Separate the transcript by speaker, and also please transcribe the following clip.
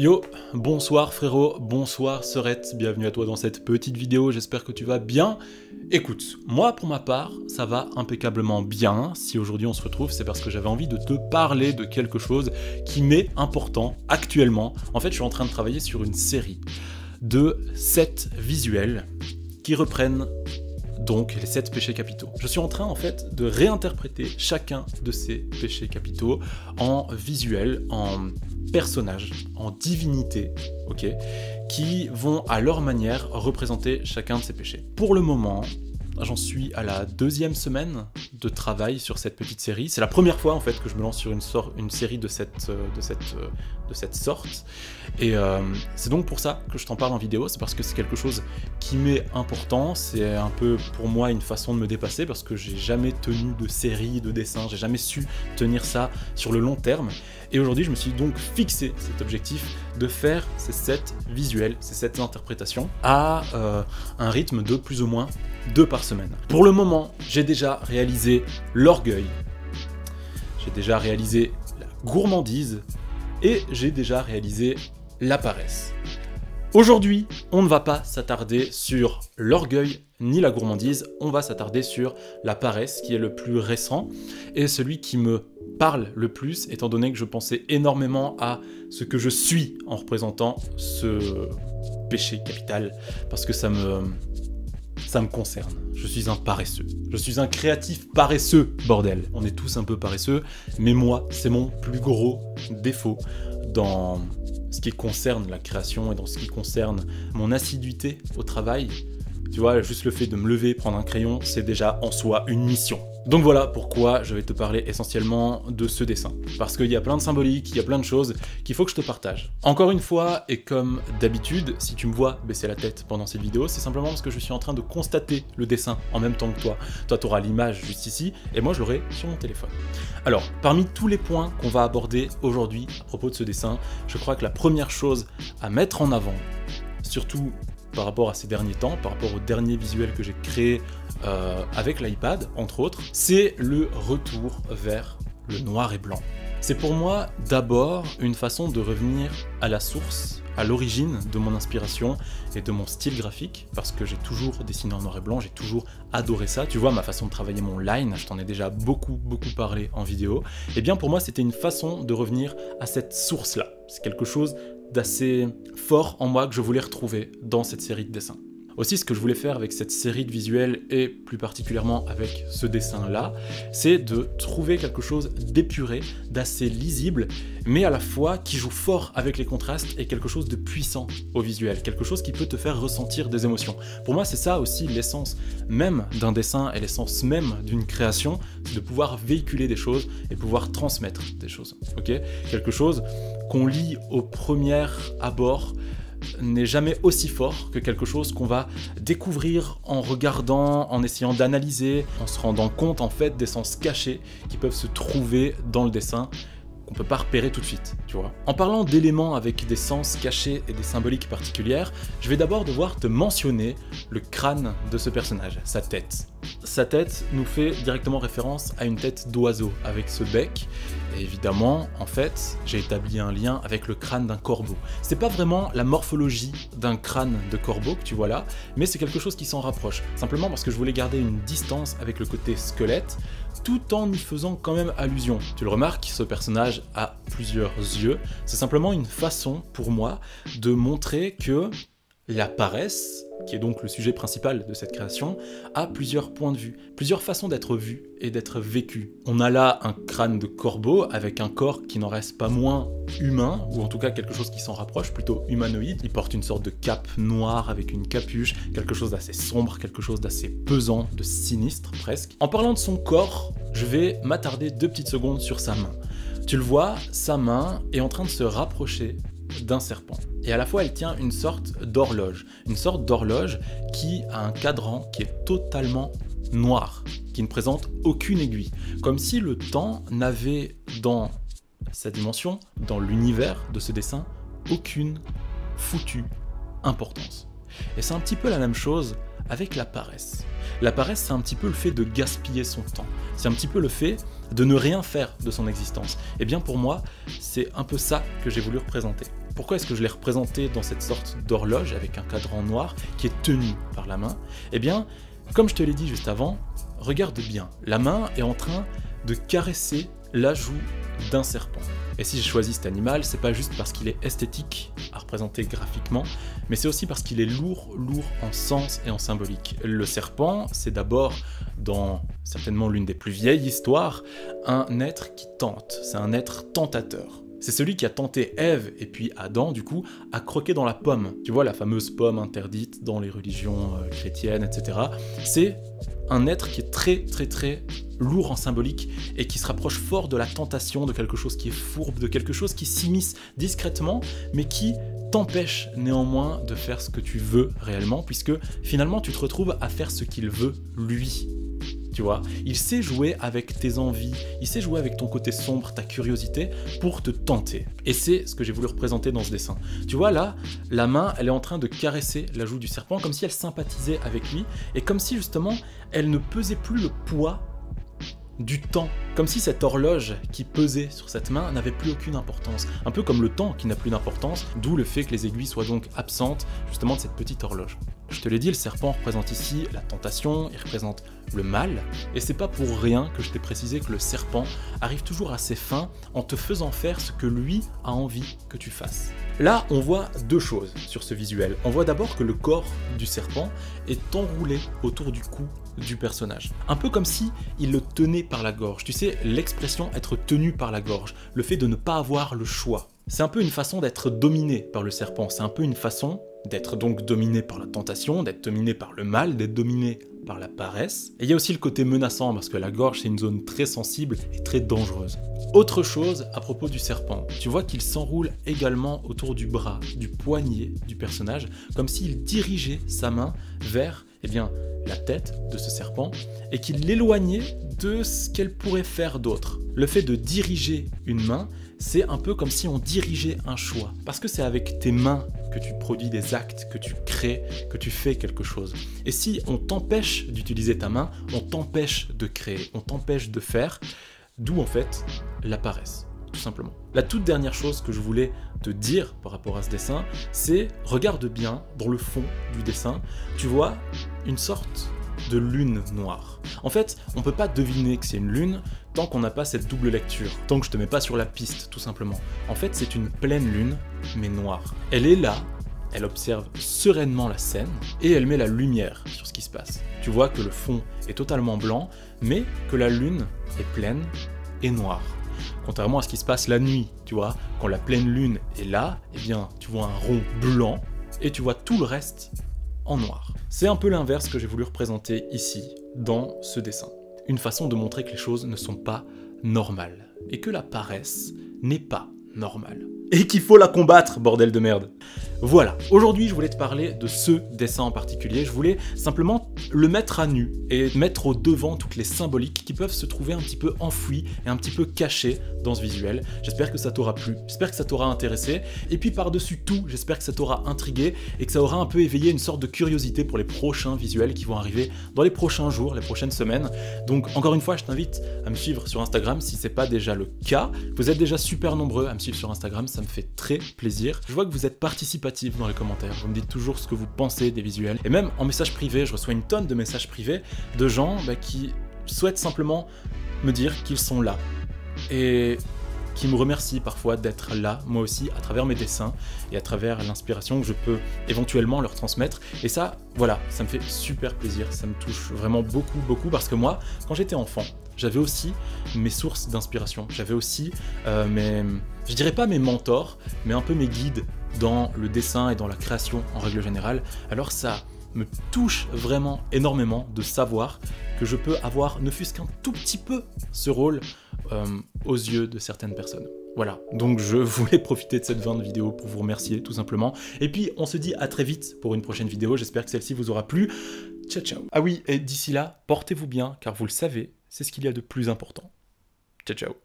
Speaker 1: Yo, bonsoir frérot, bonsoir sœurette, bienvenue à toi dans cette petite vidéo, j'espère que tu vas bien. Écoute, moi pour ma part, ça va impeccablement bien. Si aujourd'hui on se retrouve, c'est parce que j'avais envie de te parler de quelque chose qui m'est important actuellement. En fait, je suis en train de travailler sur une série de 7 visuels qui reprennent donc les 7 péchés capitaux. Je suis en train en fait de réinterpréter chacun de ces péchés capitaux en visuel, en personnages, en divinités, ok, qui vont à leur manière représenter chacun de ces péchés. Pour le moment, j'en suis à la 2e semaine de travail sur cette petite série. C'est la première fois en fait que je me lance sur une série de cette sorte. Et c'est donc pour ça que je t'en parle en vidéo, c'est parce que c'est quelque chose qui m'est important. C'est un peu pour moi une façon de me dépasser parce que j'ai jamais tenu de série, de dessin, j'ai jamais su tenir ça sur le long terme. Et aujourd'hui, je me suis donc fixé cet objectif de faire ces 7 visuels, ces 7 interprétations à un rythme de plus ou moins 2 par semaine. Pour le moment, j'ai déjà réalisé l'orgueil, j'ai déjà réalisé la gourmandise et j'ai déjà réalisé la paresse. Aujourd'hui, on ne va pas s'attarder sur l'orgueil ni la gourmandise, on va s'attarder sur la paresse qui est le plus récent et celui qui me parle le plus étant donné que je pensais énormément à ce que je suis en représentant ce péché capital parce que ça me concerne. Je suis un paresseux. Je suis un créatif paresseux, bordel. On est tous un peu paresseux, mais moi, c'est mon plus gros défaut dans ce qui concerne la création et dans ce qui concerne mon assiduité au travail. Tu vois, juste le fait de me lever, prendre un crayon, c'est déjà en soi une mission. Donc voilà pourquoi je vais te parler essentiellement de ce dessin. Parce qu'il y a plein de symboliques, il y a plein de choses qu'il faut que je te partage. Encore une fois, et comme d'habitude, si tu me vois baisser la tête pendant cette vidéo, c'est simplement parce que je suis en train de constater le dessin en même temps que toi. Toi, tu auras l'image juste ici, et moi, je l'aurai sur mon téléphone. Alors, parmi tous les points qu'on va aborder aujourd'hui à propos de ce dessin, je crois que la première chose à mettre en avant, surtout par rapport à ces derniers temps, par rapport au dernier visuel que j'ai créé avec l'iPad, entre autres, c'est le retour vers le noir et blanc. C'est pour moi d'abord une façon de revenir à la source, à l'origine de mon inspiration et de mon style graphique, parce que j'ai toujours dessiné en noir et blanc, j'ai toujours adoré ça. Tu vois ma façon de travailler mon line, je t'en ai déjà beaucoup parlé en vidéo. Et bien pour moi c'était une façon de revenir à cette source-là. C'est quelque chose d'assez fort en moi que je voulais retrouver dans cette série de dessins. Aussi, ce que je voulais faire avec cette série de visuels, et plus particulièrement avec ce dessin-là, c'est de trouver quelque chose d'épuré, d'assez lisible, mais à la fois qui joue fort avec les contrastes et quelque chose de puissant au visuel, quelque chose qui peut te faire ressentir des émotions. Pour moi, c'est ça aussi l'essence même d'un dessin et l'essence même d'une création, c'est de pouvoir véhiculer des choses et pouvoir transmettre des choses. Ok ? Quelque chose qu'on lit au premier abord n'est jamais aussi fort que quelque chose qu'on va découvrir en regardant, en essayant d'analyser, en se rendant compte en fait des sens cachés qui peuvent se trouver dans le dessin qu'on peut pas repérer tout de suite, tu vois. En parlant d'éléments avec des sens cachés et des symboliques particulières, je vais d'abord devoir te mentionner le crâne de ce personnage, sa tête. Sa tête nous fait directement référence à une tête d'oiseau avec ce bec. Et évidemment, en fait, j'ai établi un lien avec le crâne d'un corbeau. C'est pas vraiment la morphologie d'un crâne de corbeau que tu vois là, mais c'est quelque chose qui s'en rapproche. Simplement parce que je voulais garder une distance avec le côté squelette, tout en y faisant quand même allusion. Tu le remarques, ce personnage a plusieurs yeux. C'est simplement une façon pour moi de montrer que la paresse, qui est donc le sujet principal de cette création, a plusieurs points de vue, plusieurs façons d'être vue et d'être vécue. On a là un crâne de corbeau avec un corps qui n'en reste pas moins humain, ou en tout cas quelque chose qui s'en rapproche, plutôt humanoïde. Il porte une sorte de cape noire avec une capuche, quelque chose d'assez sombre, quelque chose d'assez pesant, de sinistre presque. En parlant de son corps, je vais m'attarder 2 petites secondes sur sa main. Tu le vois, sa main est en train de se rapprocher d'un serpent. Et à la fois, elle tient une sorte d'horloge qui a un cadran qui est totalement noir, qui ne présente aucune aiguille. Comme si le temps n'avait dans sa dimension, dans l'univers de ce dessin, aucune foutue importance. Et c'est un petit peu la même chose avec la paresse. La paresse, c'est un petit peu le fait de gaspiller son temps. C'est un petit peu le fait de ne rien faire de son existence. Et bien pour moi, c'est un peu ça que j'ai voulu représenter. pourquoi est-ce que je l'ai représenté dans cette sorte d'horloge avec un cadran noir qui est tenu par la main? Eh bien, comme je te l'ai dit juste avant, regarde bien, la main est en train de caresser la joue d'un serpent. Et si j'ai choisi cet animal, c'est pas juste parce qu'il est esthétique à représenter graphiquement, mais c'est aussi parce qu'il est lourd en sens et en symbolique. Le serpent, c'est d'abord, dans certainement l'une des plus vieilles histoires, un être qui tente, c'est un être tentateur. C'est celui qui a tenté Ève et puis Adam, du coup, à croquer dans la pomme. Tu vois, la fameuse pomme interdite dans les religions chrétiennes, etc. C'est un être qui est très lourd en symbolique et qui se rapproche fort de la tentation, de quelque chose qui est fourbe, de quelque chose qui s'immisce discrètement, mais qui t'empêche néanmoins de faire ce que tu veux réellement, puisque finalement tu te retrouves à faire ce qu'il veut lui. Tu vois, il sait jouer avec tes envies, il sait jouer avec ton côté sombre, ta curiosité, pour te tenter. Et c'est ce que j'ai voulu représenter dans ce dessin. Tu vois, là, la main, elle est en train de caresser la joue du serpent, comme si elle sympathisait avec lui, et comme si justement, elle ne pesait plus le poids du temps, comme si cette horloge qui pesait sur cette main n'avait plus aucune importance, un peu comme le temps qui n'a plus d'importance, d'où le fait que les aiguilles soient donc absentes justement de cette petite horloge. Je te l'ai dit, le serpent représente ici la tentation, il représente le mal, et c'est pas pour rien que je t'ai précisé que le serpent arrive toujours à ses fins en te faisant faire ce que lui a envie que tu fasses. Là, on voit deux choses sur ce visuel. On voit d'abord que le corps du serpent est enroulé autour du cou du personnage. Un peu comme si il le tenait par la gorge. Tu sais, l'expression être tenu par la gorge, le fait de ne pas avoir le choix. C'est un peu une façon d'être dominé par le serpent, c'est un peu une façon d'être donc dominé par la tentation, d'être dominé par le mal, d'être dominé par la paresse. Et il y a aussi le côté menaçant, parce que la gorge c'est une zone très sensible et très dangereuse. Autre chose à propos du serpent, tu vois qu'il s'enroule également autour du bras, du poignet du personnage, comme s'il dirigeait sa main vers, eh bien, la tête de ce serpent, et qu'il l'éloignait de ce qu'elle pourrait faire d'autre. Le fait de diriger une main, c'est un peu comme si on dirigeait un choix, parce que c'est avec tes mains que tu produis des actes, que tu crées, que tu fais quelque chose. Et si on t'empêche d'utiliser ta main, on t'empêche de créer, on t'empêche de faire, d'où en fait la paresse, tout simplement. La toute dernière chose que je voulais te dire par rapport à ce dessin, c'est regarde bien dans le fond du dessin, tu vois une sorte de lune noire. En fait, on peut pas deviner que c'est une lune tant qu'on n'a pas cette double lecture, tant que je te mets pas sur la piste, tout simplement. En fait, c'est une pleine lune, mais noire. Elle est là, elle observe sereinement la scène, et elle met la lumière sur ce qui se passe. Tu vois que le fond est totalement blanc, mais que la lune est pleine et noire. Contrairement à ce qui se passe la nuit, tu vois, quand la pleine lune est là, eh bien, tu vois un rond blanc, et tu vois tout le reste en noir. C'est un peu l'inverse que j'ai voulu représenter ici, dans ce dessin. Une façon de montrer que les choses ne sont pas normales, et que la paresse n'est pas normale. Et qu'il faut la combattre, bordel de merde. Voilà, aujourd'hui je voulais te parler de ce dessin en particulier, je voulais simplement le mettre à nu et mettre au devant toutes les symboliques qui peuvent se trouver un petit peu enfouies et un petit peu cachées dans ce visuel. J'espère que ça t'aura plu, j'espère que ça t'aura intéressé, et puis par-dessus tout, j'espère que ça t'aura intrigué et que ça aura un peu éveillé une sorte de curiosité pour les prochains visuels qui vont arriver dans les prochains jours, les prochaines semaines. Donc encore une fois, je t'invite à me suivre sur Instagram si c'est pas déjà le cas. Vous êtes déjà super nombreux à me suivre sur Instagram, ça me fait très plaisir. Je vois que vous êtes participatifs dans les commentaires, vous me dites toujours ce que vous pensez des visuels, et même en message privé, je reçois une tonne de messages privés de gens qui souhaitent simplement me dire qu'ils sont là, et qui me remercient parfois d'être là, moi aussi, à travers mes dessins, et à travers l'inspiration que je peux éventuellement leur transmettre, et ça, voilà, ça me fait super plaisir, ça me touche vraiment beaucoup, parce que moi, quand j'étais enfant, j'avais aussi mes sources d'inspiration, j'avais aussi je dirais pas mes mentors, mais un peu mes guides dans le dessin et dans la création en règle générale. Alors ça me touche vraiment énormément de savoir que je peux avoir, ne fût-ce qu'un tout petit peu, ce rôle aux yeux de certaines personnes. Voilà, donc je voulais profiter de cette fin de vidéo pour vous remercier tout simplement. Et puis on se dit à très vite pour une prochaine vidéo, j'espère que celle-ci vous aura plu. Ciao ciao. Ah oui, et d'ici là, portez-vous bien, car vous le savez, c'est ce qu'il y a de plus important. Ciao ciao.